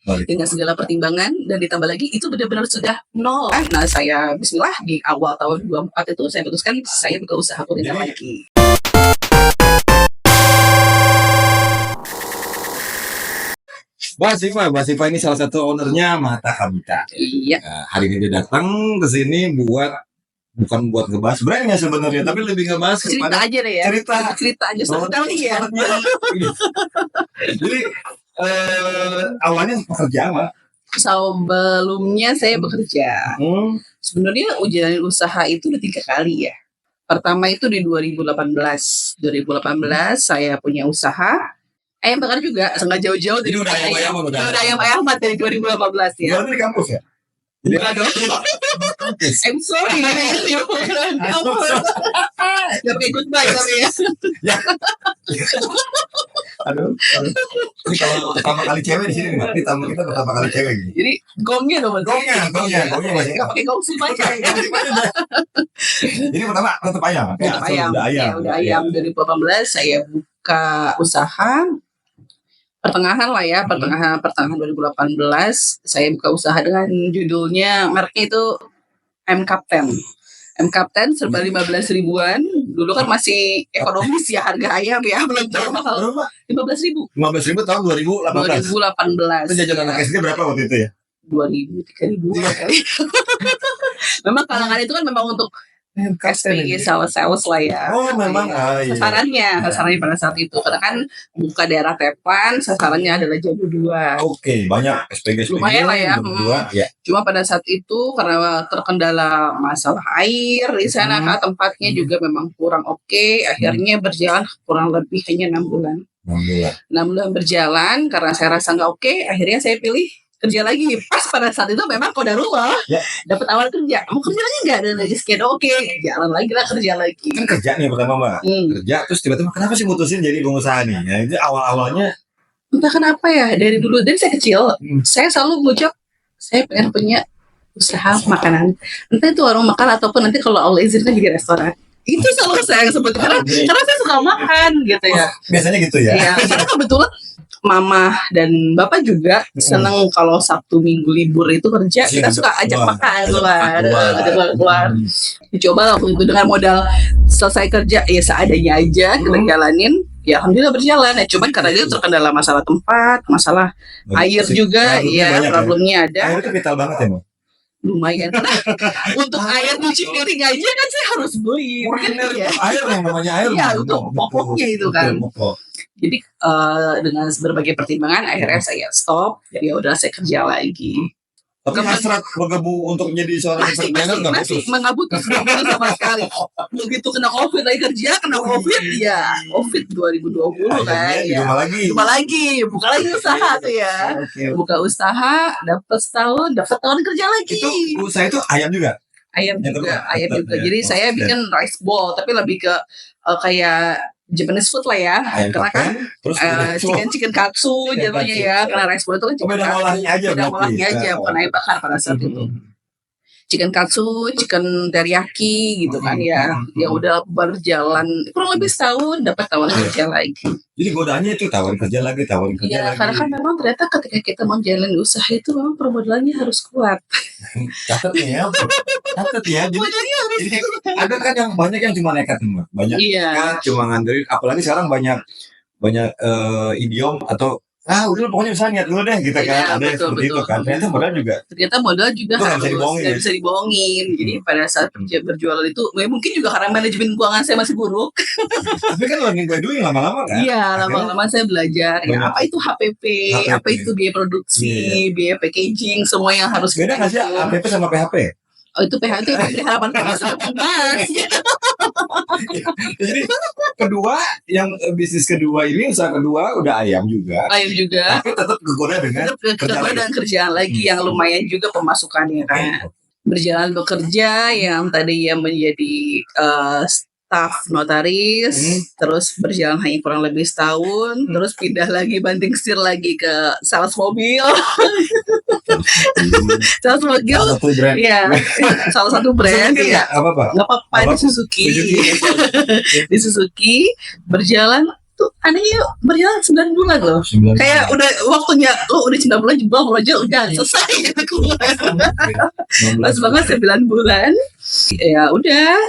dengan segala pertimbangan, dan ditambah lagi itu benar-benar sudah nol. Nah, saya bismillah di awal tahun 24 itu saya putuskan saya buka usaha kuliner lagi. Mbak Siva ini salah satu ownernya Mata Habitat. Iya. Hari ini dia datang ke sini bukan buat ngebahas brandnya sebenarnya, tapi lebih ngebahas Cerita aja deh ya. Cerita aja storytelling ya. Jadi awalnya pekerja apa? Sebelumnya saya bekerja. Sebenarnya jalanin usaha itu udah 3 kali ya. Pertama itu di 2018 saya punya usaha ayam bakar juga, nggak jauh-jauh. Jadi udah ayam dari 2018 ya. Jualan di kampus ya? Jadi I'm sorry. Gak pakai goodbye tapi ya. Aduh. Ini kalau pertama kali cewek di sini, Mbak. Ini tamu kita pertama kali cewek gitu. Jadi gongnya dong mas. Gongnya masih. Gak pakai gong sih aja. Jadi pertama tetap ayam. Udah ayam. Dari 2018 saya buka usaha. Pertengahan 2018 saya buka usaha dengan judulnya, mereknya itu M Captain serba 15 ribuan. Dulu kan masih ekonomis ya harga ayam ya, belum terlalu mahal. 15 ribu tahun 2018. Itu jajan anak SD berapa waktu itu ya? 2.000, 3.000 kali. Memang kalangan itu kan memang untuk SPG sales lah ya. Oh memang sasarannya pada saat itu karena kan buka daerah Tepan, sasarannya adalah Jambu 2. Oke, banyak SPG lumayan lah ya. Jambu 2 ya. Cuma pada saat itu karena terkendala masalah air di sana tempatnya juga memang kurang oke. Akhirnya berjalan kurang lebih hanya 6 bulan. 6 bulan berjalan karena saya rasa nggak oke. Akhirnya saya pilih kerja lagi. Pas pada saat itu memang qadarullah dapat awal kerja. Mau kerja lagi nggak? Dan aja sekian oke, jalan lagi lah, kerja lagi. Kan kerja nih pertama Mbak. Kerja terus tiba-tiba kenapa sih mutusin jadi pengusaha nih? Ya itu awalnya entah kenapa ya, dari saya kecil saya selalu ngucap saya pengen punya usaha makanan. Entah itu warung makan ataupun nanti kalau Allah izinkan jadi restoran. Itu selalu saya sebut karena saya suka makan gitu ya. Biasanya gitu ya. Iya, karena kebetulan Mama dan Bapak juga senang kalau Sabtu Minggu libur itu kerja, kita suka ajak makan keluar. Dicoba waktu itu dengan modal selesai kerja ya seadanya aja kita jalanin. Ya alhamdulillah berjalan ya. Cuman karena dia terkendala masalah tempat, masalah air juga ya, problemnya ada. Air itu vital banget ya, Mbak. Lumayan. Untuk air cuci piring aja kan saya harus beli. Air yang namanya air. Iya, untuk pokoknya itu kan. Jadi dengan berbagai pertimbangan akhirnya saya stop. Ya udah saya kerja lagi. Tapi hasrat bergebu untuk menjadi seorang entrepreneur masih mengabutus sama sekali. Begitu kena COVID lagi kerja, COVID 2020 kan. Cuma lagi, buka lagi usaha tuh ya. Buka usaha, dapat tahun kerja lagi. Itu usaha itu ayam juga. Ayam juga. Jadi saya bikin rice bowl, tapi lebih ke kayak Japanese food lah ya, karena kan chicken katsu jatuhnya ya, karena rice bowl itu kan chicken katsu, bukan ayam bakar pada saat itu. Chicken katsu, chicken teriyaki gitu kan ya. Ya udah berjalan kurang lebih setahun dapat tawaran kerja lagi. Jadi godaannya itu tawarin kerja lagi. Iya, karena kan memang ternyata ketika kita mau jalan usaha itu memang permodalannya harus kuat. Catat ya. Jadi ada kan yang banyak yang cuma nekat Mbak. Banyak kan cuma ngandelin, apalagi sekarang banyak idiom atau udah pokoknya bisa niat dulu deh gitu kan. Ada yang seperti itu kan. Ternyata modal juga harus nggak bisa dibohongin. Jadi pada saat berjualan itu mungkin juga karena manajemen keuangan saya masih buruk. Tapi kan learning by doing lama-lama kan. Iya, lama-lama saya belajar apa itu HPP, apa itu biaya produksi, biaya packaging, semua yang harus beda nggak sih HPP sama PHP? Oh itu PH itu harapan Jadi bisnis kedua ini, usaha kedua udah ayam juga. Tapi tetap kegoda dengan kerjaan lagi yang lumayan juga pemasukannya kan. Berjalan bekerja yang tadi yang menjadi staf notaris, terus berjalan hanya kurang lebih setahun, terus pindah lagi banting setir lagi ke sales mobil. Sales mobil, ya salah satu brand ya. Nggak apa-apa di Suzuki. Di Suzuki berjalan Tuh anehnya berjalan 9 bulan loh. 9 kayak udah waktunya lo udah 9 bulan jebol aja udah selesai gitu. Pas banget 9 bulan ya udah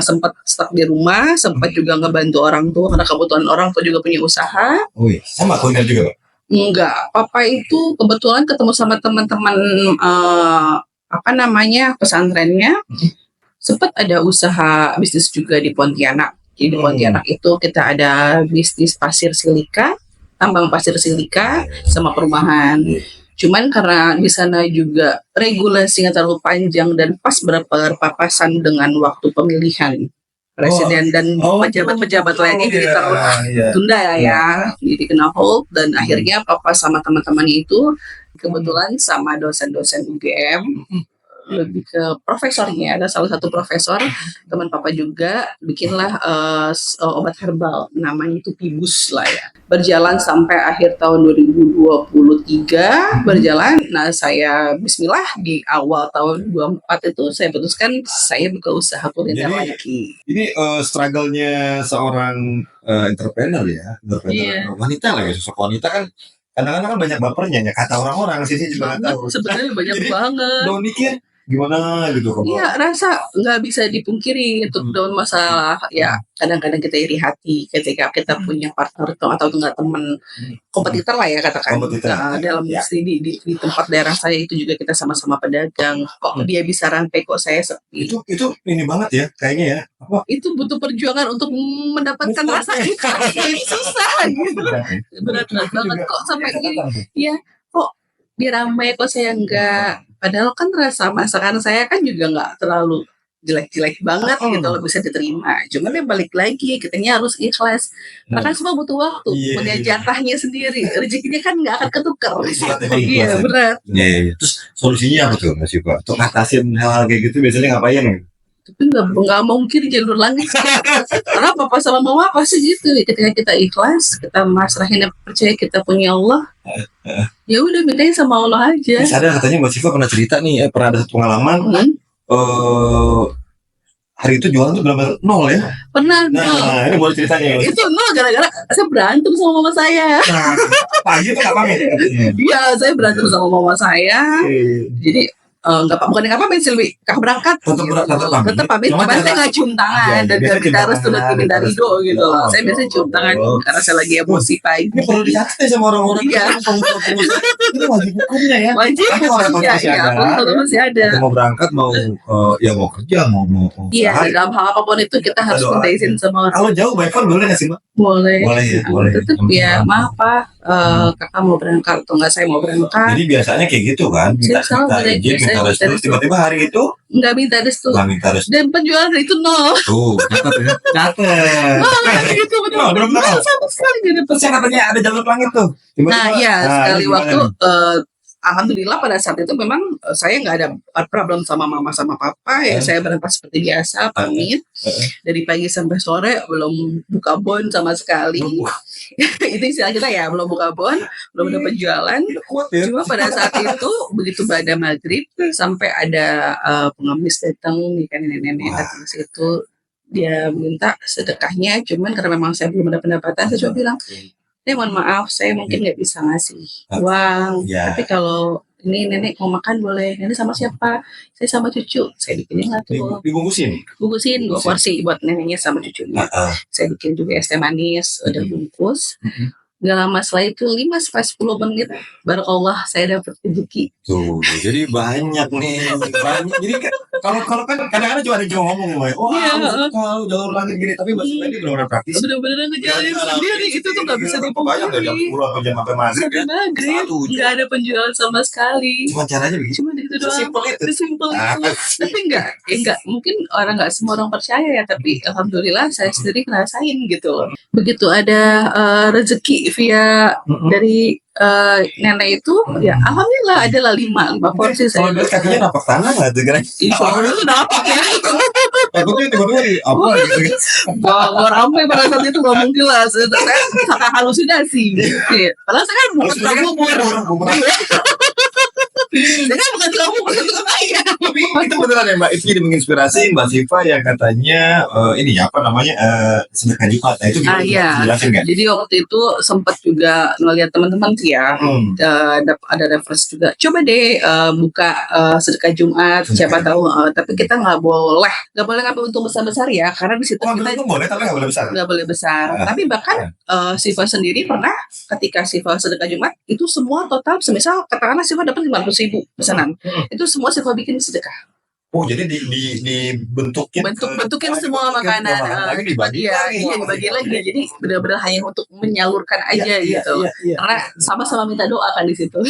sempat stuck di rumah, sempat juga ngebantu orang tua karena kebetulan orang tua juga punya usaha. Sama kuliner juga Pak? Enggak, papa itu kebetulan ketemu sama teman-teman pesantrennya, sempat ada usaha bisnis juga di Pontianak. Jadi di Pontianak itu kita ada bisnis pasir silika, tambang pasir silika sama perumahan. Cuman karena di sana juga regulasinya terlalu panjang dan pas berpapasan dengan waktu pemilihan presiden dan pejabat-pejabat lainnya, jadi tertunda ya. Jadi kena hold dan akhirnya papa sama teman-temannya itu kebetulan sama dosen-dosen UGM lebih ke profesornya, ada salah satu profesor teman papa juga bikinlah obat herbal namanya itu Pibus lah ya, berjalan sampai akhir tahun 2023 berjalan. Nah saya bismillah di awal tahun 24 itu saya putuskan saya buka usaha kuliner lagi. Ini struggle-nya seorang entrepreneur ya, wanita lah ya, sosok wanita kan kadang-kadang kan banyak bapernya ya, kata orang-orang sini juga nggak tahu. Sebenarnya banyak banget. Don't mikir gimana gitu kan? Iya, rasa nggak bisa dipungkiri itu dalam masalah ya. Kadang-kadang kita iri hati ketika kita punya partner atau enggak teman kompetitor lah ya katakan. Dalam di tempat daerah saya itu juga kita sama-sama pedagang. Kok dia bisa rantai, kok saya sepi. Itu ini banget ya kayaknya ya. Itu butuh perjuangan untuk mendapatkan rasa itu susah gitu. Berat banget kok sampai gini. Ya, kok dia ramai kok saya enggak. Padahal kan rasa masakan saya kan juga nggak terlalu jelek-jelek banget gitu loh, bisa diterima. Cuman ya balik lagi, kitanya harus ikhlas. Karena kan semua butuh waktu, punya jatahnya sendiri. Rezekinya kan nggak akan ketukar. Iya berat. Terus solusinya apa tuh Mas Yuka? Untuk ngatasin hal-hal kayak gitu biasanya ngapain? Tapi nggak mungkin jalur langit. Karena papa sama mama pasti gitu. Ketika kita ikhlas, kita masrahin, percaya kita punya Allah. Ya udah mintain sama Allah aja. Ada katanya Mbak Siva pernah cerita nih, pernah ada satu pengalaman. Hari itu jualan tuh benar-benar nol ya? Pernah. Nah, ini boleh ceritanya. Itu nol gara-gara saya berantem sama mama saya. Nah, pagi tuh nggak pamit. Iya, saya berantem sama mama saya. Jadi bukan nggak pamit Silvi, kakak berangkat tetap pamit, cuma saya nggak cium tangan dan kita harus tulis minta ridho gitu loh. Saya biasanya cium tangan karena saya lagi emosi pagi. Ini perlu dicatat sama orang-orang. Iya. Itu wajib hukumnya ya. Wajib. Iya, masih ada. Mau berangkat, mau kerja, mau. Iya, dalam hal apapun itu kita harus minta izin sama orang. Kalau jauh by phone boleh nggak sih Mbak? Boleh. Boleh. Tetap ya, maaf Pak, kakak mau berangkat atau nggak saya mau berangkat. Jadi biasanya kayak gitu kan? Kita izin, minta restu, tiba-tiba hari itu nggak minta restu. Dan penjualan itu nol. Tuh, catat. Gitu benar. Sama sekali nggak dapat. Terus katanya ada jalur langit tuh. Nah, iya sekali waktu. Alhamdulillah pada saat itu memang saya nggak ada problem sama mama sama papa ya. Saya berangkat seperti biasa, pamit dari pagi sampai sore, belum buka bon sama sekali. Itu istilah kita ya, belum buka bon, belum dapat jualan. Cuma pada saat itu begitu pada maghrib sampai ada pengemis datang, nenek-nenek datang ke situ, dia minta sedekahnya. Cuman karena memang saya belum ada pendapatan, saya cuma bilang, mohon maaf, saya mungkin nggak bisa ngasih uang. Tapi kalau ini nenek mau makan boleh. Nenek sama siapa? Saya sama cucu. Saya bikinin lah tuh. Dibungkusin 2 porsi buat neneknya sama cucunya. Saya bikin juga es teh manis, udah bungkus. Gak lama setelah itu 5-10 menit barakallah saya dapat rezeki. Tuh, jadi banyak nih. Jadi kalau kan kadang-kadang cuma ada ngomong ya, kalau jalur langit gini, tapi maksudnya ini benar-benar praktis. Benar-benar ngejalanin sendiri, itu tuh nggak bisa dipungkiri. Dari jam 10 atau jam sampai maghrib ya. Nggak ada penjualan sama sekali. Cuma caranya begitu. Cuma gitu doang. Sesimpel itu. Tapi enggak. Mungkin nggak semua orang percaya ya, tapi alhamdulillah saya sendiri ngerasain gitu. Begitu ada rezeki via dari nenek itu, ya alhamdulillah adalah 5 porsi saya. Kalau kakinya napak tangan nggak tuh kan? Insya Allah itu dapat ya. Takutnya tiba-tiba apa gitu. Wah, ramai pada saat itu nggak mungkin lah. Saya halusinasi. Padahal saya kan bukan tukang bubur. Saya kan bukan tukang bubur, tukang ayam. Itu beneran ya Mbak, itu jadi menginspirasi Mbak Siva yang katanya ini apa namanya sedekah Jumat. Nah itu gimana? Iya. Jelasin nggak? Jadi waktu itu sempat juga ngeliat teman-teman sih ya, ada reference juga. Coba deh buka sedekah Jumat, siapa tahu. Tapi kita nggak boleh ngambil untung besar-besar ya, karena di situ kita itu boleh tapi nggak boleh besar. Nggak boleh besar. Tapi bahkan Siva sendiri pernah ketika Siva sedekah Jumat itu semua total, semisal katakanlah Siva dapat 500.000 pesanan, itu semua Siva bikin sedekah. Oh jadi dibentukin semua makanan lagi dibagi dibagi lagi. Jadi benar-benar hanya untuk menyalurkan aja gitu. Karena sama-sama minta doa kan di situ.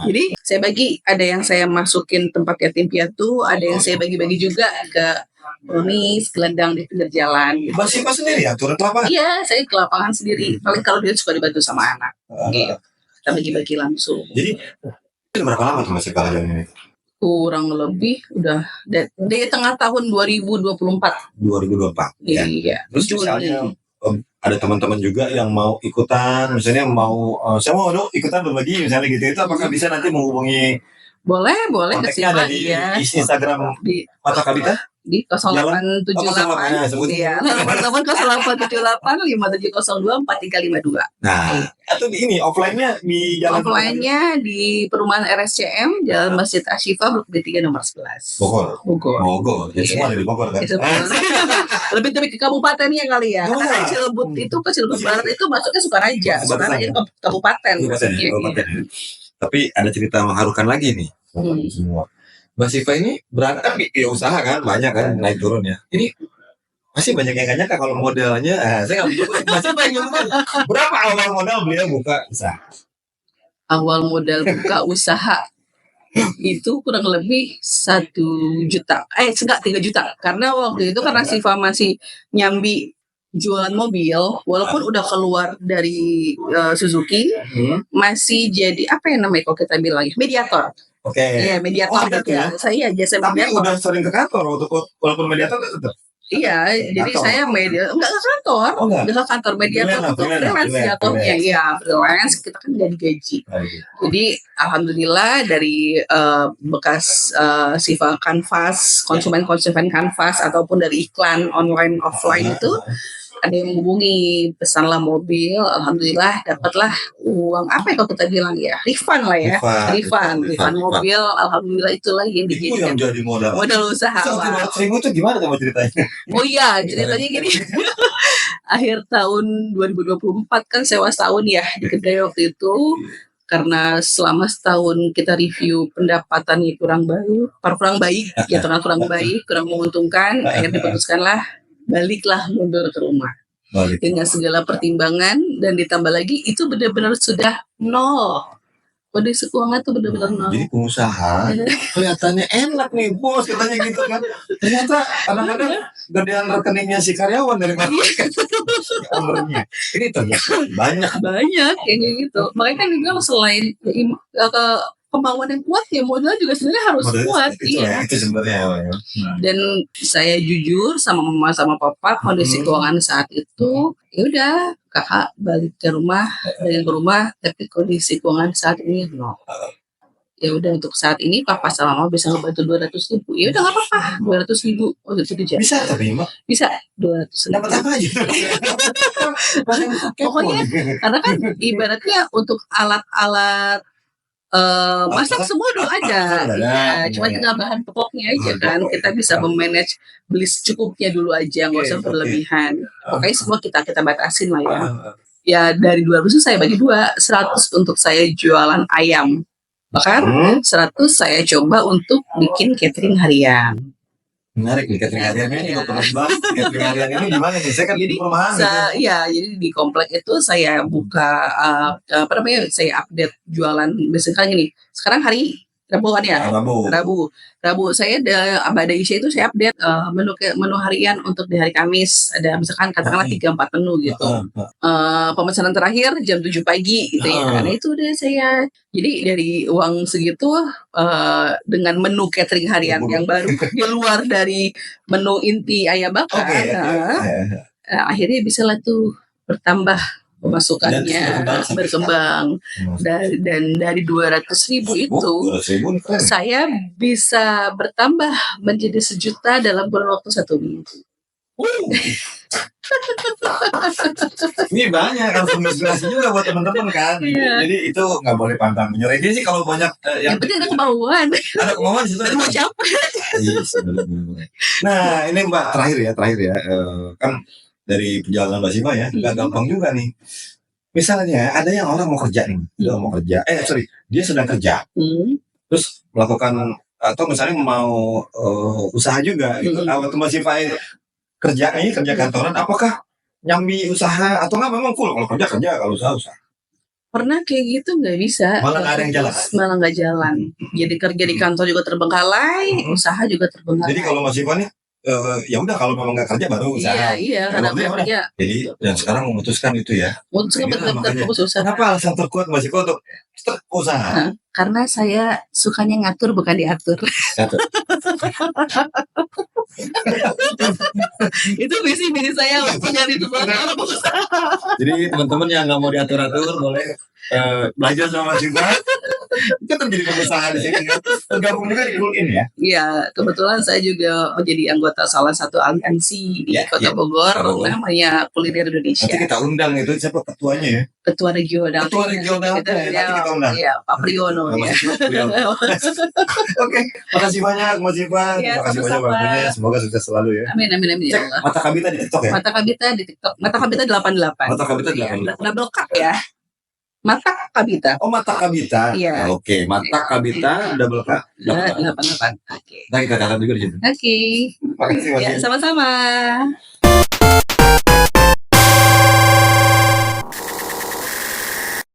Jadi saya bagi, ada yang saya masukin tempat yatim piatu, ada yang saya bagi-bagi juga ke Ronis, gelendang di pinggir jalan. Mbak Siva sendiri ya turun ke lapangan? Iya, saya ke lapangan sendiri. Paling kalau dia suka dibantu sama anak. Gitu. Kita bagi-bagi langsung. Jadi berapa lama tuh Mbak Siva ini? Kurang lebih udah dari tengah tahun 2024. 2024. Iya. Ya. Terus misalnya ada teman-teman juga yang mau ikutan, misalnya saya mau dong ikutan berbagi misalnya gitu, itu apakah bisa nanti menghubungi? Boleh ke Kontaknya ada di Instagram di Mata Kabita di 0878 iya, teman 0878 5702 4352. Nah, atau ini offline-nya di jalan offline-nya di perumahan RSCM Jalan Masjid Asyifa Blok B3 nomor 11. Bogor. Jadi semua ada di Bogor kan? Lebih ke kabupatennya kali ya. Karena Cilebut itu ke Cilebut Barat itu masuknya Sukaraja itu kabupaten. Tapi ada cerita mengharukan lagi nih. Semua. Mbak Siva ini berangkat ya usaha kan banyak kan naik turun ya. Ini masih banyak yang nggak nyangka kalau modalnya. Saya nggak bisa. Mbak Siva yang berapa awal modal beliau buka usaha? Awal modal buka usaha itu kurang lebih 1 juta. Enggak 3 juta. Karena waktu itu karena Siva masih nyambi jualan mobil, walaupun udah keluar dari Suzuki, masih jadi apa yang namanya kalau kita bilang mediator. Oke. Iya, mediator gitu ya. Saya jasa mediator. Tapi udah sering ke kantor walaupun mediator tetap. Iya, jadi saya enggak ke kantor. Enggak ke kantor, mediator untuk freelance mediatornya. Iya, freelance kita kan nggak digaji. Jadi alhamdulillah dari bekas Siva Canvas, konsumen Canvas ataupun dari iklan online offline itu ada yang menghubungi, pesanlah mobil, alhamdulillah dapatlah uang apa ya kalau kita bilang ya, refund lah ya, refund mobil, alhamdulillah itulah yang dijadikan jadi modal usaha. 100.000 itu gimana sama ceritanya? Oh iya, ceritanya gini. Akhir tahun 2024 kan sewa setahun ya di kedai waktu itu. Karena selama setahun kita review pendapatannya kurang baik, ya kurang baik, kurang menguntungkan, akhirnya diputuskanlah baliklah mundur ke rumah. Dengan segala pertimbangan dan ditambah lagi itu benar-benar sudah nol. Kondisi keuangan tuh benar-benar nol. Jadi pengusaha kelihatannya enak nih bos katanya gitu kan. Ternyata kadang-kadang gedean rekeningnya si karyawan dari mana? Ownernya. Ini ternyata banyak kayak gitu. Makanya kan dibilang selain kemauan yang kuat ya modal juga sebenarnya harus kuat. Itu sebenarnya. Dan saya jujur sama mama sama papa kondisi keuangan saat itu ya udah kakak balik ke rumah tapi kondisi keuangan saat ini nol. Ya udah untuk saat ini papa sama mama bisa ngebantu 200.000. Ya udah nggak apa-apa 200.000 itu dijadi. Bisa tapi Mbak. Bisa 200.000. Dapat apa aja? Pokoknya karena kan ibaratnya untuk alat-alat masak semua udah ada. Cuma tinggal bahan pokoknya aja kan. Kita bisa memanage beli secukupnya dulu aja, nggak usah berlebihan. Pokoknya semua kita batasin lah ya. Ya dari 200 saya bagi 2, 100 untuk saya jualan ayam. Bahkan 100 saya coba untuk bikin catering harian. Menarik nih catering hariannya juga pernah banget. Catering harian ini gimana nih? Saya kan di perumahan. Jadi di komplek itu saya buka saya update jualan misalkan gini. Sekarang hari Rabu kan ya? Rabu saya ada Isya itu saya update menu harian untuk di hari Kamis. Ada misalkan katakanlah 3-4 menu gitu. Pemesanan terakhir jam 7 pagi gitu ya. Nah itu udah saya. Jadi dari uang segitu dengan menu catering harian yang baru keluar dari menu inti ayam bakar. Akhirnya bisa lah tuh bertambah pemasukannya berkembang. Dan dari 200.000 itu saya bisa bertambah menjadi 1 juta dalam kurun waktu 1 minggu. Ini banyak kan, inspirasi juga buat teman-teman kan. Jadi itu nggak boleh pantang menyerah. Jadi sih kalau banyak yang penting ada kemauan. Ada kemauan di situ. Mau capek. Nah ini Mbak terakhir ya, kan dari perjalanan Mbak Siva ya, nggak gampang juga nih. Misalnya ada yang orang mau kerja nih, dia sedang kerja, terus melakukan atau misalnya mau usaha juga gitu. Waktu Mbak Siva kerja kantoran, apakah nyambi usaha atau nggak memang full kalau kerja kalau usaha? Pernah kayak gitu nggak bisa. Malah nggak ada yang jalan. Malah nggak jalan. Jadi kerja di kantor juga terbengkalai, usaha juga terbengkalai. Jadi kalau Mas Ivan nih, ya udah kalau memang nggak kerja baru usaha. Iya, karena kerja. Jadi dan sekarang memutuskan itu ya. Memutuskan. Kenapa alasan terkuat Mas Ivan untuk usaha? Karena saya sukanya ngatur bukan diatur. Itu visi saya untuk nyari tempat usaha. Jadi teman-teman yang nggak mau diatur-atur boleh belajar sama Mas Ivan. Kita menjadi pengusaha di sini. Tergabung juga di Kulin ya. Iya, kebetulan saya juga menjadi anggota salah satu aliansi di Kota Bogor, namanya Kuliner Indonesia. Nanti kita undang itu siapa ketuanya ya? Ketua regional. Kita undang. Iya, Pak Priyono. Oke, makasih banyak Mas Ivan. Makasih banyak waktunya. Semoga sukses selalu ya. Amin ya Allah. Mata Kabita di TikTok ya? Mata Kabita di TikTok. Mata Kabita 88. Mata Kabita 88. Double K ya. Mata Kabita. Oh, Mata Kabita. Iya. Oke, Mata Kabita double K 88. Oke. Nah, kita catat juga di situ. Oke. Makasih. Ya, sama-sama.